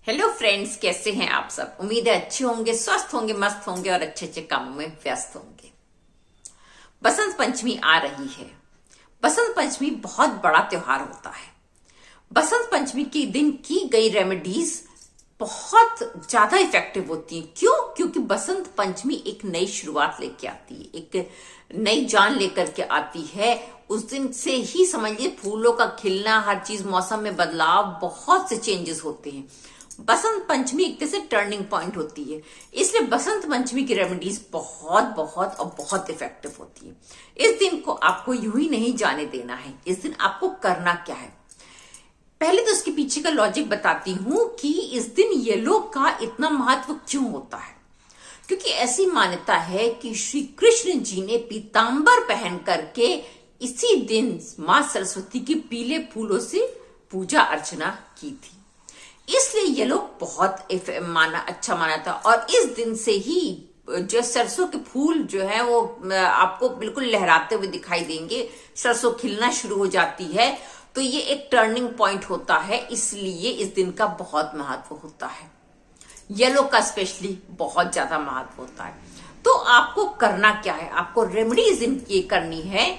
Hello friends, कैसे हैं आप सब। उम्मीद है अच्छे होंगे, स्वस्थ होंगे, मस्त होंगे और अच्छे अच्छे कामों में व्यस्त होंगे। बसंत पंचमी आ रही है। बसंत पंचमी बहुत बड़ा त्योहार होता है। बसंत पंचमी के दिन की गई रेमेडीज बहुत ज्यादा इफेक्टिव होती हैं। क्यों? क्योंकि बसंत पंचमी एक नई शुरुआत लेके आती है, एक नई जान लेकर के आती है। उस दिन से ही समझिए फूलों का खिलना, हर चीज, मौसम में बदलाव, बहुत से चेंजेस होते हैं। बसंत पंचमी एक तरह से टर्निंग पॉइंट होती है, इसलिए बसंत पंचमी की रेमेडीज बहुत बहुत और बहुत इफेक्टिव होती है। इस दिन को आपको यूं ही नहीं जाने देना है। इस दिन आपको करना क्या है, पहले तो उसके पीछे का लॉजिक बताती हूं कि इस दिन येलो का इतना महत्व क्यों होता है। क्योंकि ऐसी मान्यता है कि श्री कृष्ण जी ने पीतांबर पहन करके इसी दिन मां सरस्वती की पीले फूलों से पूजा अर्चना की थी, इसलिए येलो बहुत अच्छा माना था। और इस दिन से ही जो सरसों के फूल जो है वो आपको बिल्कुल लहराते हुए दिखाई देंगे, सरसों खिलना शुरू हो जाती है। तो ये एक टर्निंग पॉइंट होता है, इसलिए इस दिन का बहुत महत्व होता है। येलो का स्पेशली बहुत ज्यादा महत्व होता है। तो आपको करना क्या है, आपको रेमेडीज ये करनी है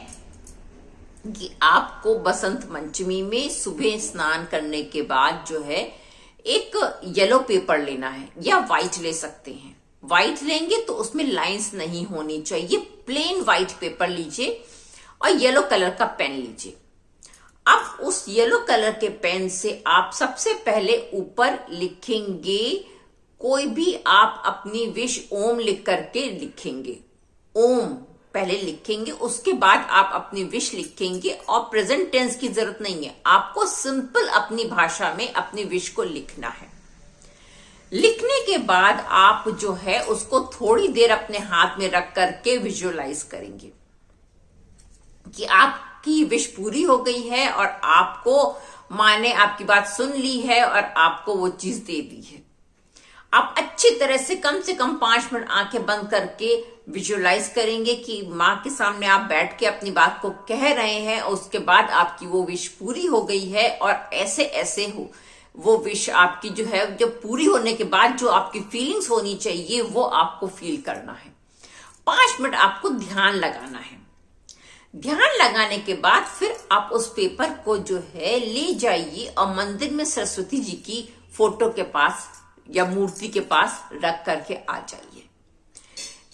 कि आपको बसंत पंचमी में सुबह स्नान करने के बाद जो है एक येलो पेपर लेना है, या व्हाइट ले सकते हैं। व्हाइट लेंगे तो उसमें लाइंस नहीं होनी चाहिए, प्लेन व्हाइट पेपर लीजिए और येलो कलर का पेन लीजिए। अब उस येलो कलर के पेन से आप सबसे पहले ऊपर लिखेंगे कोई भी आप अपनी विश ओम लिख करके लिखेंगे। ओम पहले लिखेंगे, उसके बाद आप अपनी विश लिखेंगे। और प्रेजेंट टेंस की जरूरत नहीं है, आपको सिंपल अपनी भाषा में अपनी विश को लिखना है। लिखने के बाद आप जो है उसको थोड़ी देर अपने हाथ में रख करके विजुअलाइज करेंगे कि आपकी विश पूरी हो गई है और आपको माँ ने आपकी बात सुन ली है और आपको वो चीज दे दी है। आप अच्छी तरह से कम 5 मिनट आंखें बंद करके विजुअलाइज करेंगे कि माँ के सामने आप बैठ के अपनी बात को कह रहे हैं और उसके बाद आपकी वो विश पूरी हो गई है। और ऐसे ऐसे हो वो विश आपकी जो है, जब पूरी होने के बाद जो आपकी फीलिंग्स होनी चाहिए वो आपको फील करना है। 5 मिनट आपको ध्यान लगाना है। ध्यान लगाने के बाद फिर आप उस पेपर को जो है ले जाइए और मंदिर में सरस्वती जी की फोटो के पास या मूर्ति के पास रख करके आ जाइए।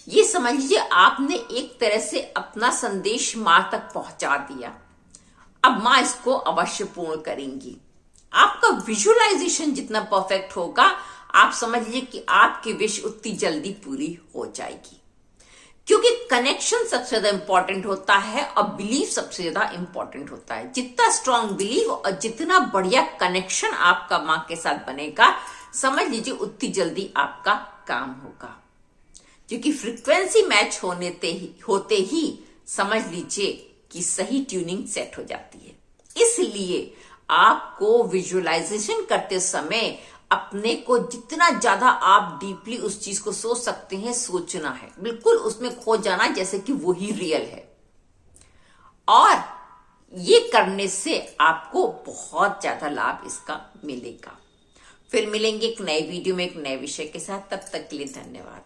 ये समझ लीजिए आपने एक तरह से अपना संदेश मां तक पहुंचा दिया। अब मां इसको अवश्य पूर्ण करेंगी। आपका विजुअलाइजेशन जितना परफेक्ट होगा, आप समझ लीजिए कि आपकी विश उतनी जल्दी पूरी हो जाएगी। क्योंकि कनेक्शन सबसे ज्यादा इंपॉर्टेंट होता है और बिलीव सबसे ज्यादा इंपॉर्टेंट होता है। जितना स्ट्रांग बिलीव और जितना बढ़िया कनेक्शन आपका मां के साथ बनेगा, समझ लीजिए उतनी जल्दी आपका काम होगा। क्योंकि फ्रीक्वेंसी मैच होते ही समझ लीजिए कि सही ट्यूनिंग सेट हो जाती है। इसलिए आपको विजुअलाइजेशन करते समय अपने को जितना ज्यादा आप डीपली उस चीज को सोच सकते हैं, सोचना है, बिल्कुल उसमें खो जाना जैसे कि वही रियल है। और ये करने से आपको बहुत ज्यादा लाभ इसका मिलेगा। फिर मिलेंगे एक नए वीडियो में एक नए विषय के साथ। तब तक के लिए धन्यवाद।